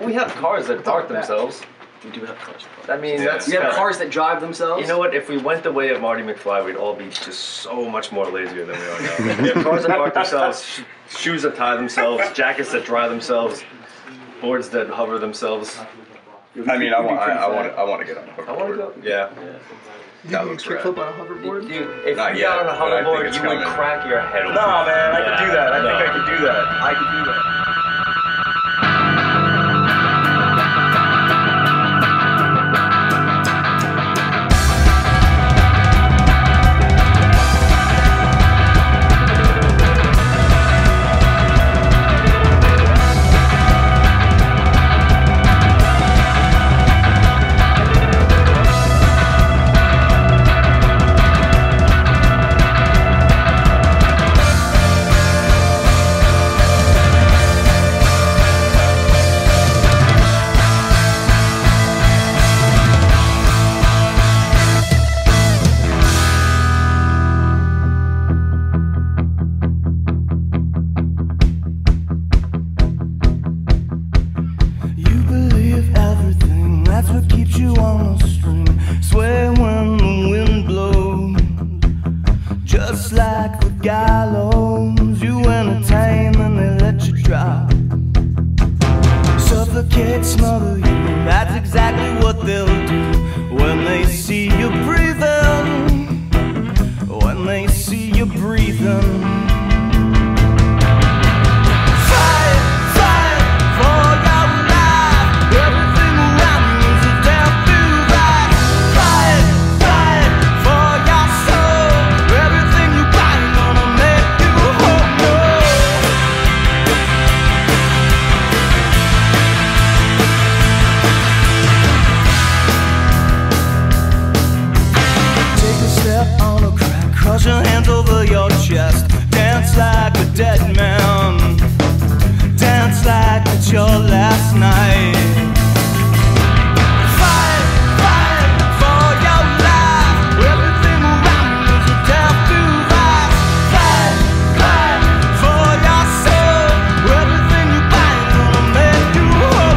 we have cars that park themselves. We do have cars. I mean, that's... We have cars that drive themselves. You know what? If we went the way of Marty McFly, we'd all be just so much more lazier than we are now. We have cars that park themselves, shoes that tie themselves, jackets that dry themselves, boards that hover themselves. I mean, I want to get on a hoverboard. I want to go. Yeah. That looks rad. Kickflip on a hoverboard? Dude, if Not you yet, got on a but I think hoverboard, it's you would coming. crack your head open. No, man, I could do that. I No. think I could do that. I could do that. Just like the gallows, you entertain and they let you drop. Suffocate, smother you, that's exactly what they'll do when they see you breathing. When they see you breathing. Cross your hands over your chest. Dance like a dead man. Dance like it's your last night. Fight, fight for your life. Everything around you is a death device. Fight, fight for your soul. Everything you buy is gonna make you whole.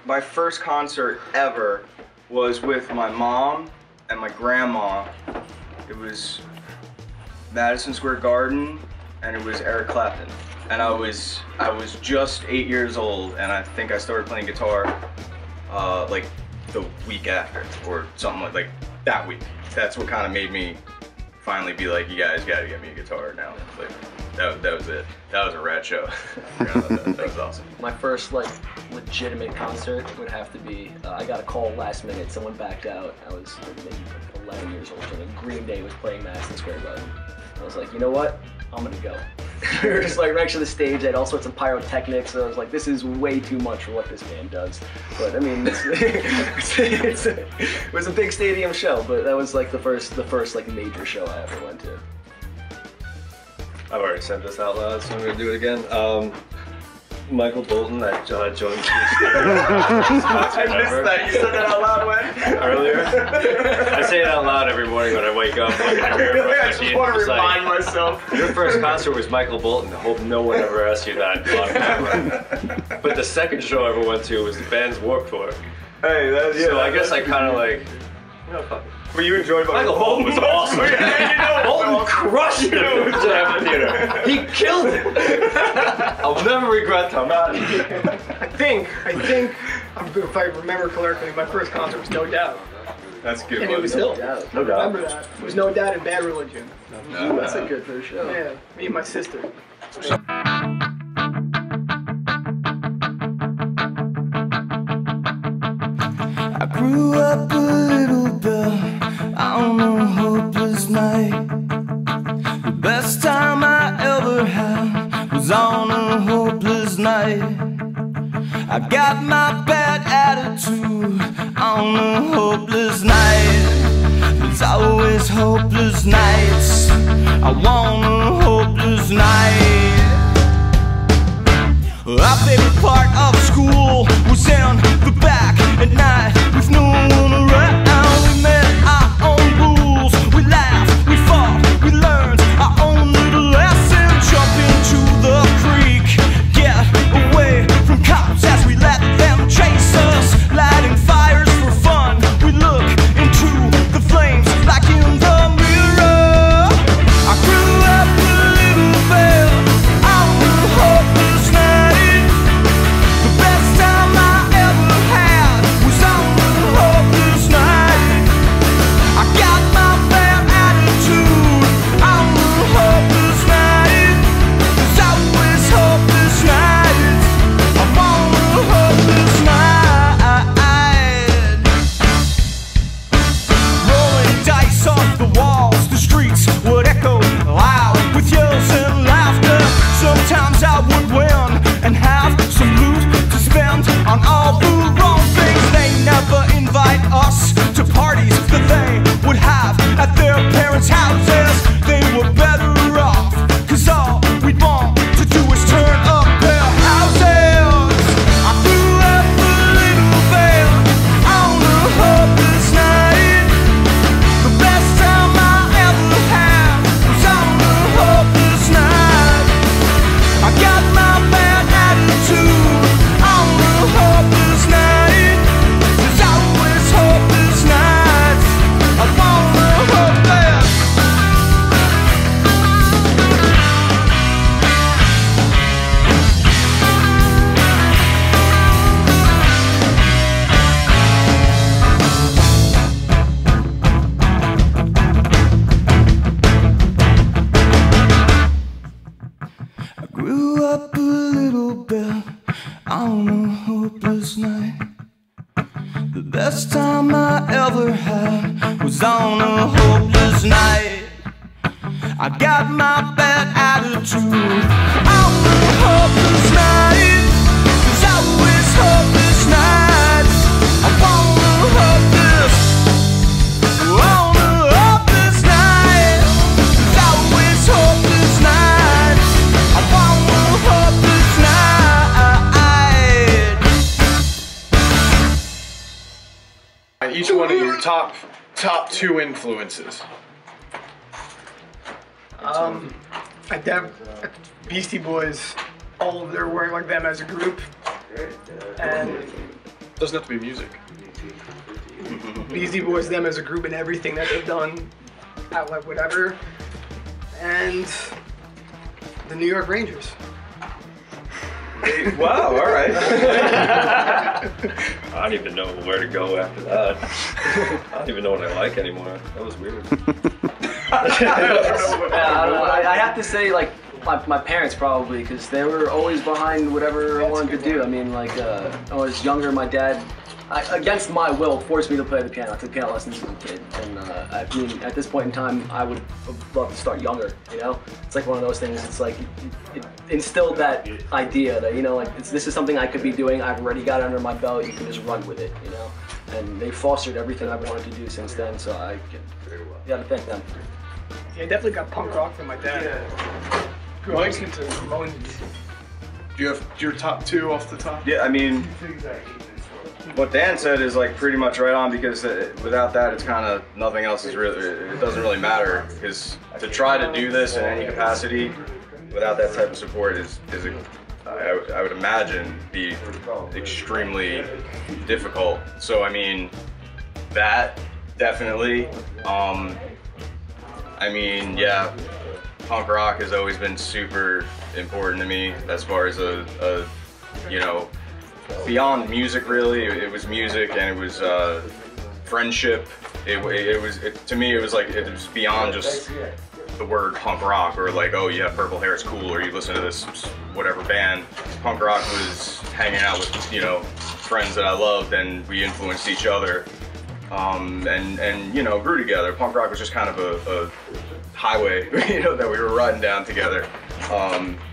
My first concert ever was with my mom and my grandma. It was Madison Square Garden, and it was Eric Clapton. And I was just 8 years old, and I think I started playing guitar like the week after, or something like that week. That's what kind of made me finally be like, you guys got to get me a guitar now. Like, that was it. That was a rad show. that was awesome. My first like legitimate concert would have to be, I got a call last minute, someone backed out. I was maybe 11 years old, and Green Day was playing Madison Square Garden. I was like, you know what? I'm gonna go. We were just like right to the stage. They had all sorts of pyrotechnics. So I was like, this is way too much for what this band does. But I mean, it was a big stadium show. But that was like the first like major show I ever went to. I've already said this out loud, so I'm gonna do it again. Michael Bolton that joined the I missed that. You said that out loud when? earlier. I say it out loud every morning when I wake up. I just want to remind myself. Your first concert was Michael Bolton. I hope no one ever asked you that on camera. But the second show I ever went to was the band's Warped Tour. Hey, that's yeah. So I guess I kind of like, you know, fuck it. But you enjoyed Michael Bolton was awesome. Bolton crushed it at the amphitheater. He killed it. I'll never regret that. I think, if I remember correctly, my first concert was No Doubt. That's good. And it was Hill. No I doubt. remember that. It was No Doubt and Bad Religion. That's a good first show. Yeah, me and my sister. I grew up a little bit on a hopeless night. The best time I ever had was on a hopeless night. I got my bad attitude on a hopeless night. There's always hopeless nights. I want a hopeless night. Our favorite part of school was in the back at night with no one around. We made our own rules. We laughed, we fought, we learned our own little lesson. Jump into the creek, get away from cops as we let them chase us. Lighting fires for fun. We look into the flames like in the mirror. I grew up a little bit on a hopeless night. The best time I ever had was on a hopeless night. I got my bad attitude on a hopeless night. There's always hopeless nights. I'm on a hopeless night. Rolling dice off the walls, the streets would echo loud with yells and laughter. Sometimes I would win and have some loot to spend on all the wrong things. They never invite us to parties that they would have at their parents' houses. They were better off, cause all we'd want to do is turn up their houses. I grew up a little bit on a hopeless night. The best time I ever had was on a hopeless night. I got my bad attitude on a hopeless night. There's always hopeless nights. I want a hopeless. I grew up a little bit on a hopeless night. The best time I ever had was on a hopeless night. I got my bad attitude on a hopeless night. There's always hopeless nights. I want a hopeless, want a hopeless night. There's always hopeless nights. I want a hopeless night. Each one of your top two influences. Beastie Boys, all of their work, like them as a group, and Doesn't have to be music. Beastie Boys, them as a group, and everything that they've done, at like whatever, and the New York Rangers. Wow, all right. I don't even know where to go after that. I don't even know what I like anymore. That was weird. I have to say, like, my parents probably, because they were always behind whatever I wanted to do. I mean, like, when I was younger, my dad against my will, forced me to play the piano. I took piano lessons as a kid, and I mean, at this point in time, I would love to start younger. You know, it's like one of those things. It's like it instilled that idea that, you know, like this is something I could be doing. I've already got it under my belt. You can just run with it. You know, and they fostered everything I've wanted to do since then. So I gotta thank them. Yeah, I definitely got punk rock from my dad. Grew up listening to Ramones. Do you have your top 2 off the top? Yeah, I mean, what Dan said is like pretty much right on, because without that, it's kind of nothing else is really, it doesn't really matter, because to try to do this in any capacity without that type of support I would imagine, be extremely difficult. So I mean, that definitely. I mean, yeah, punk rock has always been super important to me as far as a you know, beyond music really. It was music, and it was friendship. To me, it was like, it was beyond just the word punk rock, or like, oh, you have purple hair, it's cool, or you listen to this whatever band. Punk rock was hanging out with, you know, friends that I loved, and we influenced each other, and you know, grew together. Punk rock was just kind of a highway, you know, that we were riding down together.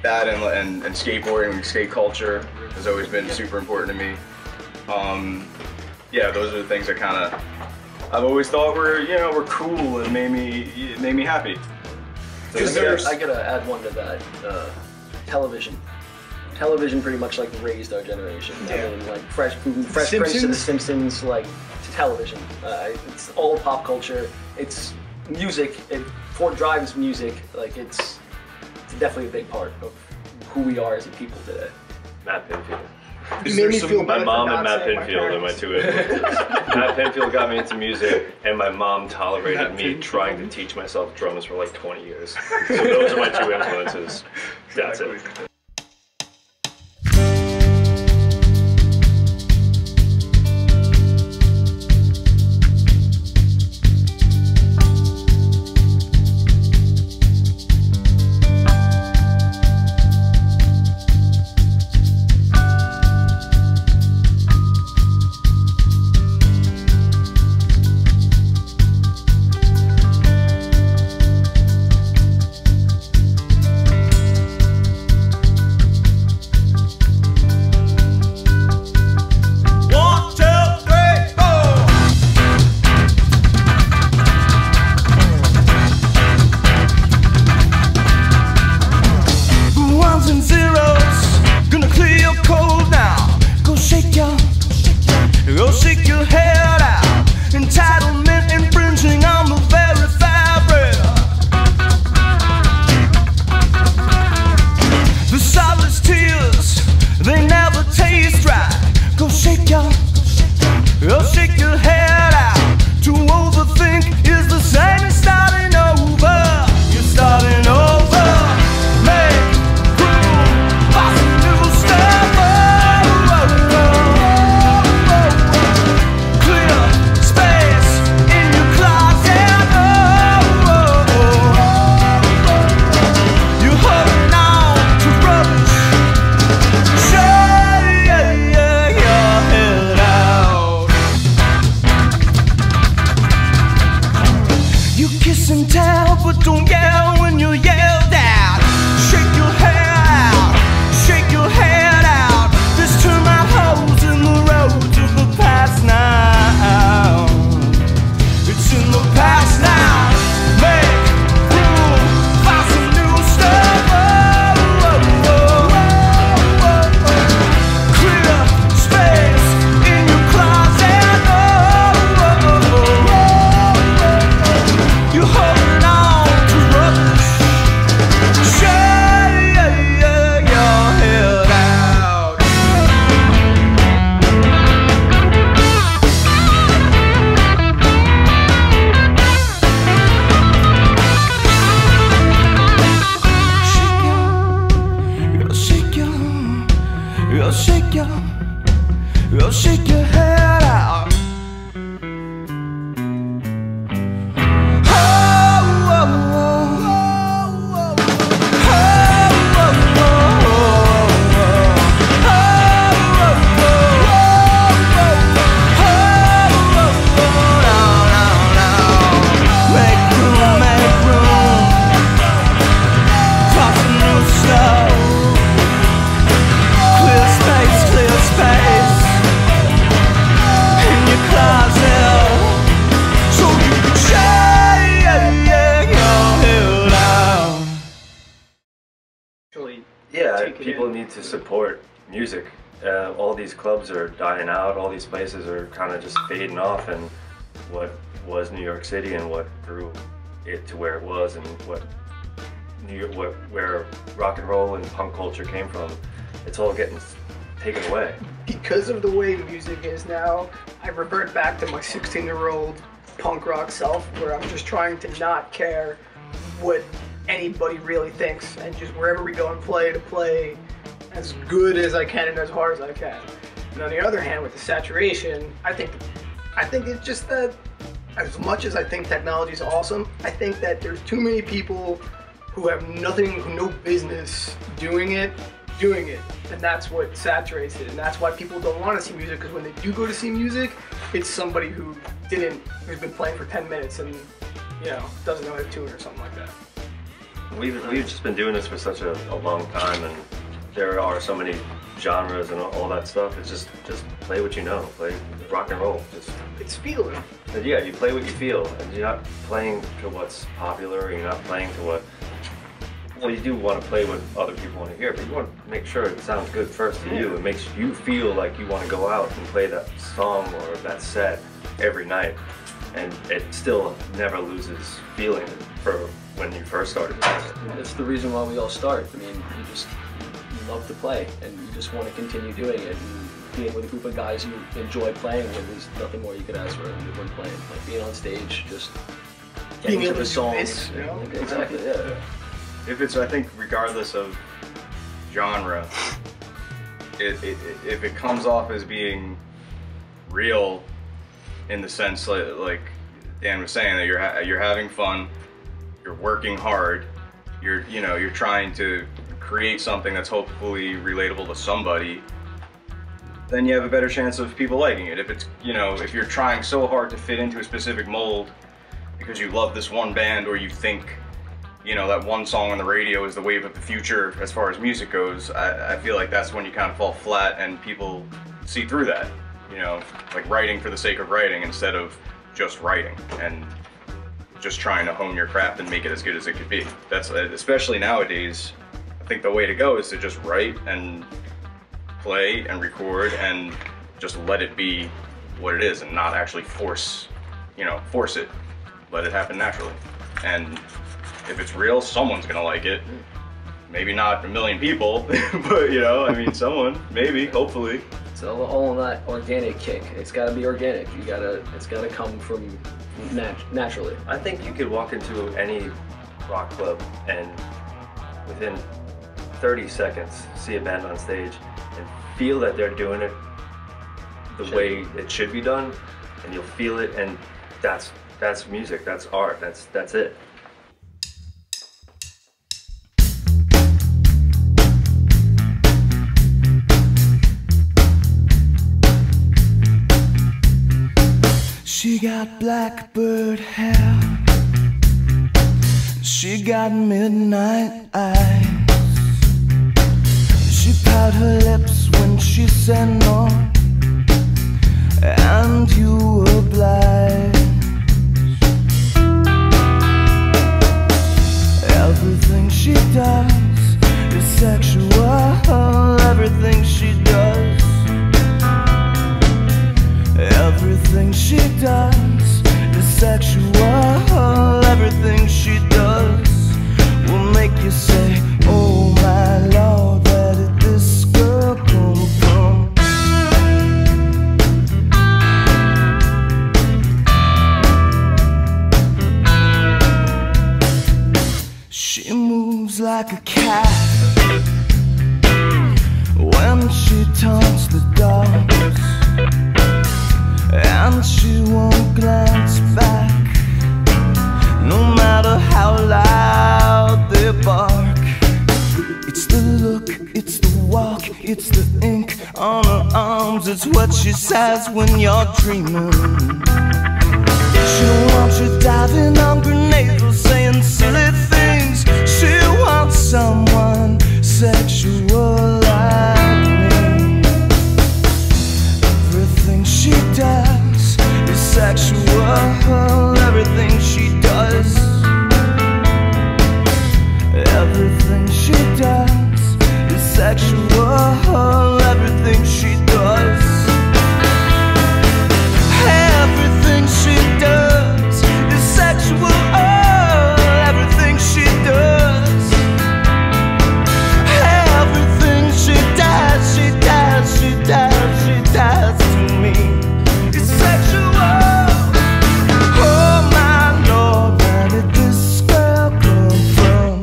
That and skateboarding, skate culture has always been super important to me. Yeah, those are the things that kind of I've always thought were, you know, were cool and made me happy. I gotta add one to that. Television. Television pretty much like raised our generation. Yeah. I mean, like Fresh Prince to The Simpsons, like to television. It's all pop culture. It's music. Ford Drive's music. Like it's definitely a big part of who we are as a people today. Matt Pinfield. You made me feel My bad mom for and not Matt saying my Pinfield are my parents. two influences. Matt Pinfield got me into music, and my mom tolerated me trying to teach myself drums for like 20 years. So those are my two influences. That's it. Go shake your head out. Entitlement infringing on the very fabric. The solid tears, they never taste right. Go shake your head out. To overthink is the same as starting over. You're starting over. Make room for some new stuff. Clear space in your closet. You're holding on to rubbish. Shake your head out. You kiss and tell, but don't yell when you're yelled at. Shake your head out, shake your head out. This termite holes in the roads of the past now. It's in the past now. Make room for some new stuff. Clear space in your closet. You're holding on to rubbish. Shake your head out. Shake your head out. to support music. All these clubs are dying out. All these places are kind of just fading off, and what was New York City and what grew it to where it was, and where rock and roll and punk culture came from, it's all getting taken away. Because of the way music is now, I revert back to my 16-year-old punk rock self, where I'm just trying to not care what anybody really thinks, and just wherever we go and play, to play as good as I can and as hard as I can. And on the other hand, with the saturation, I think it's just that, as much as I think technology is awesome, I think that there's too many people who have no business doing it, and that's what saturates it, and that's why people don't want to see music, because when they do go to see music, it's somebody who's been playing for 10 minutes and, you know, doesn't know how to tune or something like that. We've just been doing this for such a long time, and there are so many genres and all that stuff. It's just play what you know, play rock and roll. It's feeling. Yeah, you play what you feel, and you're not playing to what's popular, you're not playing to what, well, you do want to play what other people want to hear, but you want to make sure it sounds good first to you. It makes you feel like you want to go out and play that song or that set every night, and it still never loses feeling for when you first started playing it. It's the reason why we all start. I mean, you love to play, and you just want to continue doing it. And being with a group of guys you enjoy playing with is nothing more you could ask for when playing. Like being on stage, just getting into the songs. You know? Exactly, yeah. If it's, I think, regardless of genre, if it comes off as being real, in the sense like Dan was saying, that you're having fun, you're working hard, you're trying to create something that's hopefully relatable to somebody, then you have a better chance of people liking it. If it's, if you're trying so hard to fit into a specific mold because you love this one band, or you think, that one song on the radio is the wave of the future as far as music goes, I feel like that's when you kind of fall flat and people see through that. Like writing for the sake of writing instead of just writing and just trying to hone your craft and make it as good as it could be. That's, especially nowadays, I think the way to go is to just write and play and record and just let it be what it is, and not actually force it. Let it happen naturally. And if it's real, someone's gonna like it. Maybe not a million people, but someone, maybe, hopefully. It's all on that organic kick. It's gotta be organic. It's gotta come from naturally. I think you could walk into any rock club and within 30 seconds see a band on stage and feel that they're doing it the way it should be done, and you'll feel it, and that's music, that's art, that's it. She got blackbird hair, she got midnight eyes, she pouted her lips when she said no, and you obliged. Everything she does is sexual, everything she does. Everything she does is sexual, everything she does will make you say, oh my Lord, where did this girl come from? She moves like a cat when she taunts the dogs, and she won't glance back, no matter how loud they bark. It's the look, it's the walk, it's the ink on her arms, it's what she says when you're dreaming. She wants you diving on grenades or saying silly things. She wants someone sexual like me. Everything she does is sexual, everything she does. Everything she does is sexual, everything she does. Everything she does is sexual. Everything she does. Everything she does, she does, she does, she does to me. It's sexual. Oh my Lord, where did this girl come from?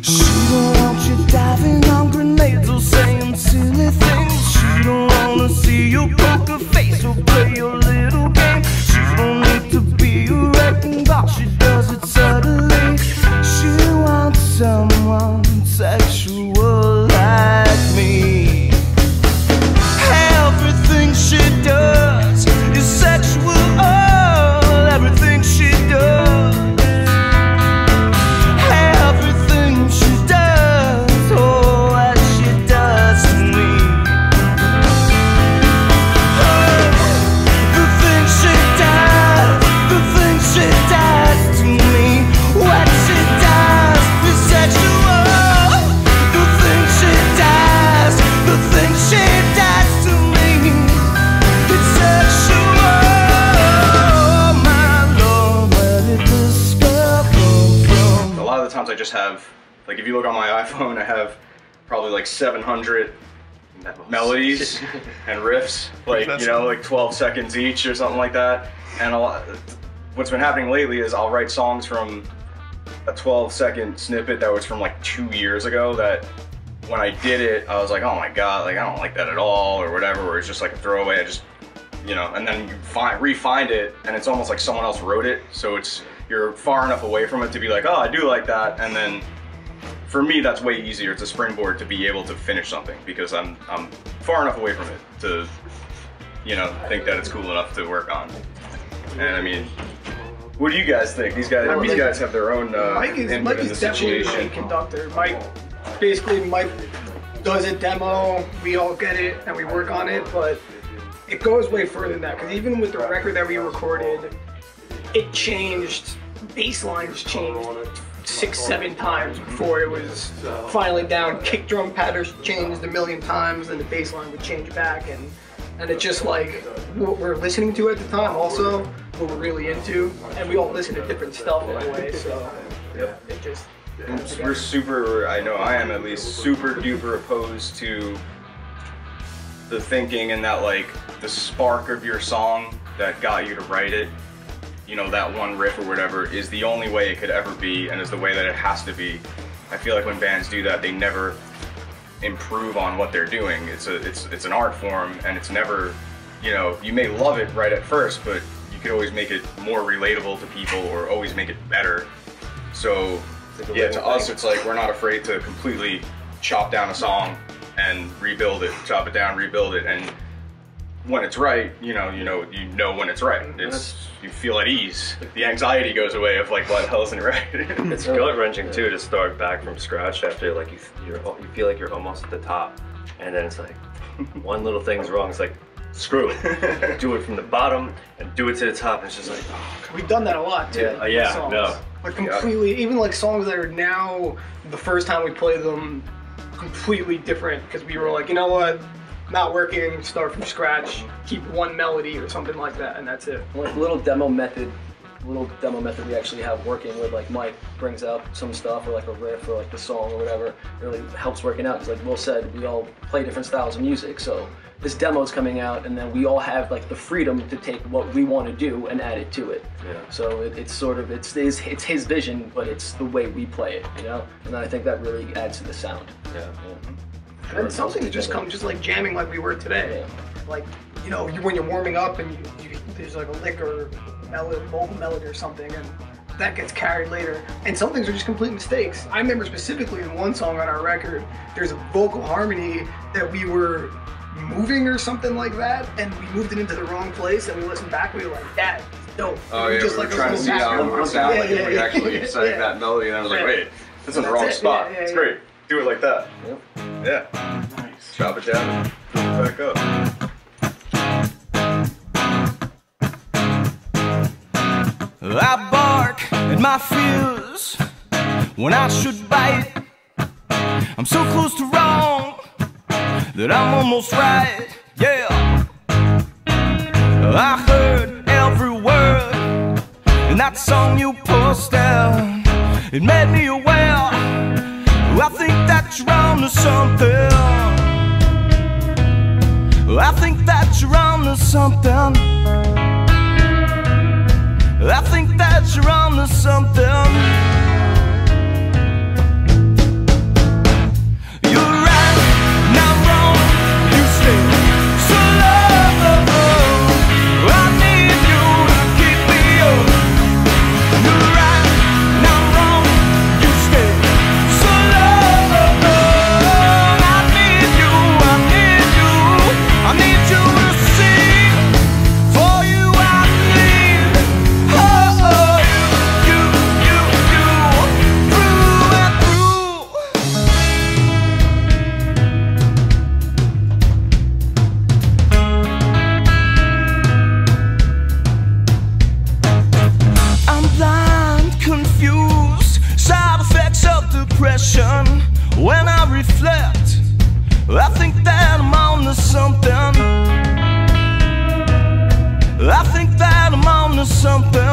She don't want you diving on grenades or saying silly things. She don't wanna see you poker face or play your little game. She don't need to be your wrecking ball. She does it subtly. She wants someone sexual like me. Everything she does is sexual. Everything she does. Everything she does, oh, what she does to me. The things she does, the things she does to me. What she does is sexual. The things she does, the things she does to me. It's sexual. My Lord, where did this girl come from? A lot of the times I just have, like, if you look on my iPhone, I have probably like 700 melodies and riffs, like, you know, like 12 seconds each or something like that. And what's been happening lately is I'll write songs from a 12-second snippet that was from like 2 years ago that when I did it, I was like, oh my God, like I don't like that at all or whatever, or it's just like a throwaway. I just, you know, and then you re-find it and it's almost like someone else wrote it. So you're far enough away from it to be like, oh, I do like that. And then for me, that's way easier. It's a springboard to be able to finish something because I'm far enough away from it to, you know, think that it's cool enough to work on. And I mean, what do you guys think? These guys have their own Mike is input in the definitely the situation. main conductor. Mike does a demo, we all get it and we work on it, but it goes way further than that because even with the record that we recorded, it changed, bass lines changed 6-7 times before it was finally down. Kick drum patterns changed a million times and the bass line would change back, and it's just like what we're listening to at the time, also what we're really into, and we all listen to different stuff in a way, so it just... We're super, I know I am at least, super duper opposed to the thinking and that like the spark of your song that got you to write it, you know, that one riff or whatever is the only way it could ever be and is the way that it has to be. I feel like when bands do that, they never improve on what they're doing. It's an art form and it's never, you know, you may love it right at first, but you could always make it more relatable to people or always make it better. So yeah, to us, it's like we're not afraid to completely chop down a song and rebuild it, chop it down, rebuild it, and when it's right, you know when it's right. You feel at ease. The anxiety goes away of like, what the hell isn't right? It's gut wrenching too to start back from scratch after like you feel like you're almost at the top, and then it's like one little thing's wrong. It's like screw it, do it from the bottom and do it to the top. And it's just like, oh, We've done that a lot too. yeah, songs. no. Like completely, even like songs that are now, the first time we play them, completely different because we were like, you know what, not working, start from scratch, keep one melody or something like that, and that's it. Like little demo method we actually have working with, like Mike brings out some stuff or like a riff or like the song or whatever. It really helps working out because like Will said, we all play different styles of music, so this demo's coming out and then we all have like the freedom to take what we want to do and add it to it. Yeah. So it's sort of, it's his vision, but it's the way we play it, you know? And I think that really adds to the sound. Yeah. And some things just come just like jamming like we were today. Like, you know, when you're warming up and there's like a lick or vocal melody or something, and that gets carried later. And some things are just complete mistakes. I remember specifically in one song on our record, there's a vocal harmony that we were moving or something like that, and we moved it into the wrong place, and we listened back, we were like, that is dope. Oh yeah, just we were like trying to see how it would sound like if we actually sang that melody, and I was like, wait, it's in the wrong spot. It's great. Do it like that. Yeah. Nice. Chop it down and put it back up. I bark at my fears when I should bite. I'm so close to wrong, that I'm almost right, yeah. I heard every word in that song you posted. It made me aware. I think that you're on to something. I think that you're on to something. I think that you're on to something. You're right, not wrong. You stay so low. I need you to keep me up. You're right, not wrong. You stay so low. I need you, I need you, I need you to see. For you I bleed. Oh, you, through and through. I'm blind, confused, side effects of depression. When I reflect, I think that I'm on to something. I think that I'm on to something.